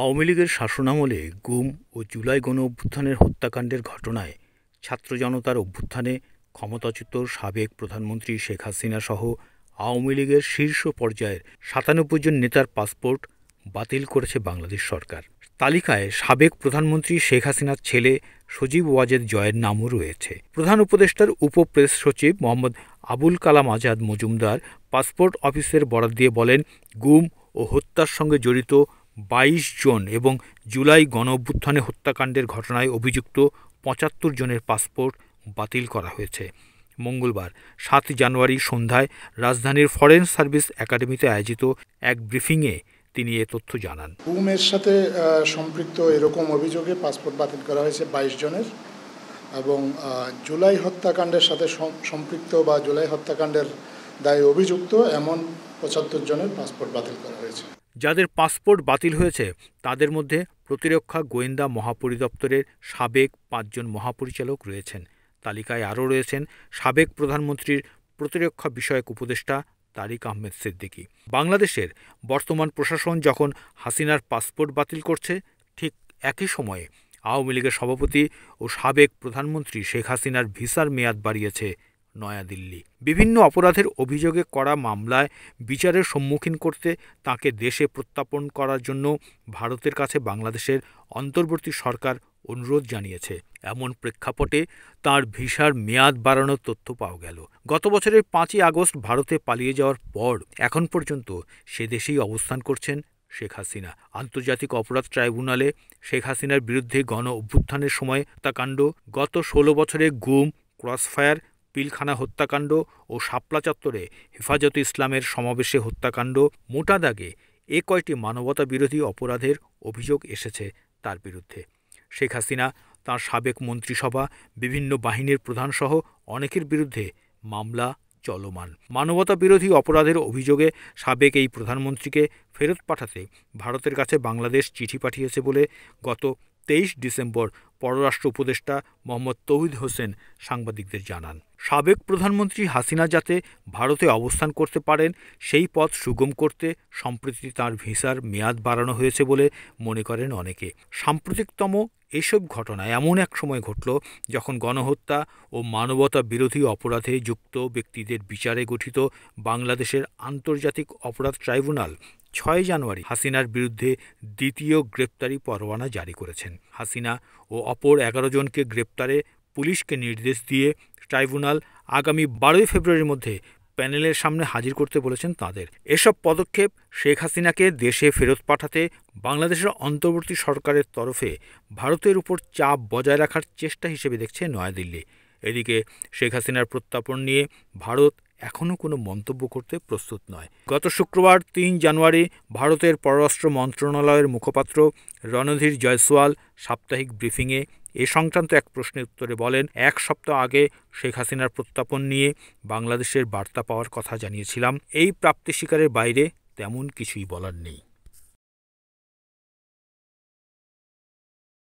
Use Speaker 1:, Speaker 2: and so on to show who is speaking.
Speaker 1: আওয়ামী লীগের শাসনামলে গুম ও জুলাই গণঅভ্যুত্থানের হত্যাকাণ্ডের ঘটনায় ছাত্র জনতার অভ্যুত্থানে ক্ষমতাচ্যুত সাবেক প্রধানমন্ত্রী শেখ হাসিনা সহ আওয়ামী লীগের শীর্ষ পর্যায়ের ৯৭ জন নেতার পাসপোর্ট বাতিল করেছে বাংলাদেশ সরকার। তালিকায় সাবেক প্রধানমন্ত্রী শেখ হাসিনার ছেলে সজীব ওয়াজেদ জয়ের নামও রয়েছে। প্রধান উপদেষ্টার উপপ্রেস সচিব মোহাম্মদ আবুল কালাম আজাদ মজুমদার পাসপোর্ট অফিসের বরাত দিয়ে বলেন, গুম ও হত্যার সঙ্গে জড়িত ২২ জন এবং জুলাই গণঅভ্যুত্থানে হত্যাকাণ্ডের ঘটনায় অভিযুক্ত ৭৫ জনের পাসপোর্ট বাতিল করা হয়েছে। মঙ্গলবার ৭ জানুয়ারি সন্ধ্যায় রাজধানীর ফরেন সার্ভিস একাডেমিতে আয়োজিত এক ব্রিফিংয়ে তিনি এ তথ্য জানান।
Speaker 2: গুমের সাথে সম্পৃক্ত এরকম অভিযোগে পাসপোর্ট বাতিল করা হয়েছে ২২ জনের এবং জুলাই হত্যাকাণ্ডের সাথে সম্পৃক্ত বা জুলাই হত্যাকাণ্ডের দায়ে অভিযুক্ত এমন ৭৫ জনের পাসপোর্ট বাতিল করা হয়েছে।
Speaker 1: যাদের পাসপোর্ট বাতিল হয়েছে তাদের মধ্যে প্রতিরক্ষা গোয়েন্দা মহাপরিদপ্তরের সাবেক ৫ জন মহাপরিচালক রয়েছেন। তালিকায় আরও রয়েছেন সাবেক প্রধানমন্ত্রীর প্রতিরক্ষা বিষয়ক উপদেষ্টা তারিক আহমেদ সিদ্দিকী। বাংলাদেশের বর্তমান প্রশাসন যখন হাসিনার পাসপোর্ট বাতিল করছে, ঠিক একই সময়ে আওয়ামী লীগের সভাপতি ও সাবেক প্রধানমন্ত্রী শেখ হাসিনার ভিসার মেয়াদ বাড়িয়েছে নয়াদিল্লি। বিভিন্ন অপরাধের অভিযোগে করা মামলায় বিচারের সম্মুখীন করতে তাকে দেশে প্রত্যাপন করার জন্য ভারতের কাছে বাংলাদেশের অন্তর্বর্তী সরকার অনুরোধ জানিয়েছে। এমন প্রেক্ষাপটে তার ভিসার মেয়াদ বাড়ানোর তথ্য পাওয়া গেল। গত বছরের ৫ই আগস্ট ভারতে পালিয়ে যাওয়ার পর এখন পর্যন্ত সে দেশেই অবস্থান করছেন শেখ হাসিনা। আন্তর্জাতিক অপরাধ ট্রাইব্যুনালে শেখ হাসিনার বিরুদ্ধে গণ অভ্যুত্থানের সময় হত্যাকাণ্ড, গত ১৬ বছরে গুম, ক্রসফায়ার, পিলখানা হত্যাকাণ্ড ও শাপলা চত্বরে হেফাজতে ইসলামের সমাবেশে হত্যাকাণ্ড, মোটা দাগে এ কয়টি মানবতা বিরোধী অপরাধের অভিযোগ এসেছে তার বিরুদ্ধে। শেখ হাসিনা, তাঁর সাবেক মন্ত্রিসভা, বিভিন্ন বাহিনীর প্রধানসহ অনেকের বিরুদ্ধে মামলা চলমান। মানবতা বিরোধী অপরাধের অভিযোগে সাবেক এই প্রধানমন্ত্রীকে ফেরত পাঠাতে ভারতের কাছে বাংলাদেশ চিঠি পাঠিয়েছে বলে গত ২৩ ডিসেম্বর পররাষ্ট্র উপদেষ্টা মোহাম্মদ তৌহিদ হোসেন সাংবাদিকদের জানান। সাবেক প্রধানমন্ত্রী হাসিনা যাতে ভারতে অবস্থান করতে পারেন সেই পথ সুগম করতে সম্প্রতি তাঁর ভিসার মেয়াদ বাড়ানো হয়েছে বলে মনে করেন অনেকে। সাম্প্রতিকতম এসব ঘটনা এমন এক সময় ঘটল যখন গণহত্যা ও মানবতা বিরোধী অপরাধে যুক্ত ব্যক্তিদের বিচারে গঠিত বাংলাদেশের আন্তর্জাতিক অপরাধ ট্রাইব্যুনাল ৬ জানুয়ারি হাসিনার বিরুদ্ধে দ্বিতীয় গ্রেপ্তারি পরোয়ানা জারি করেছেন। হাসিনা ও অপর ১১ জনকে গ্রেপ্তারে পুলিশকে নির্দেশ দিয়ে ট্রাইব্যুনাল আগামী ১২ ফেব্রুয়ারির মধ্যে প্যানেলের সামনে হাজির করতে বলেছেন তাদের। এসব পদক্ষেপ শেখ হাসিনাকে দেশে ফেরত পাঠাতে বাংলাদেশের অন্তর্বর্তী সরকারের তরফে ভারতের উপর চাপ বজায় রাখার চেষ্টা হিসেবে দেখছে নয়াদিল্লি। এদিকে শেখ হাসিনার প্রত্যাপন নিয়ে ভারত এখনও কোনো মন্তব্য করতে প্রস্তুত নয়। গত শুক্রবার ৩ জানুয়ারি ভারতের পররাষ্ট্র মন্ত্রণালয়ের মুখপাত্র রণধীর জয়সওয়াল সাপ্তাহিক ব্রিফিংয়ে এ সংক্রান্ত এক প্রশ্নের উত্তরে বলেন, ১ সপ্তাহ আগে শেখ হাসিনার প্রত্যাপন নিয়ে বাংলাদেশের বার্তা পাওয়ার কথা জানিয়েছিলাম। এই প্রাপ্তি স্বীকারের বাইরে তেমন কিছুই বলার নেই।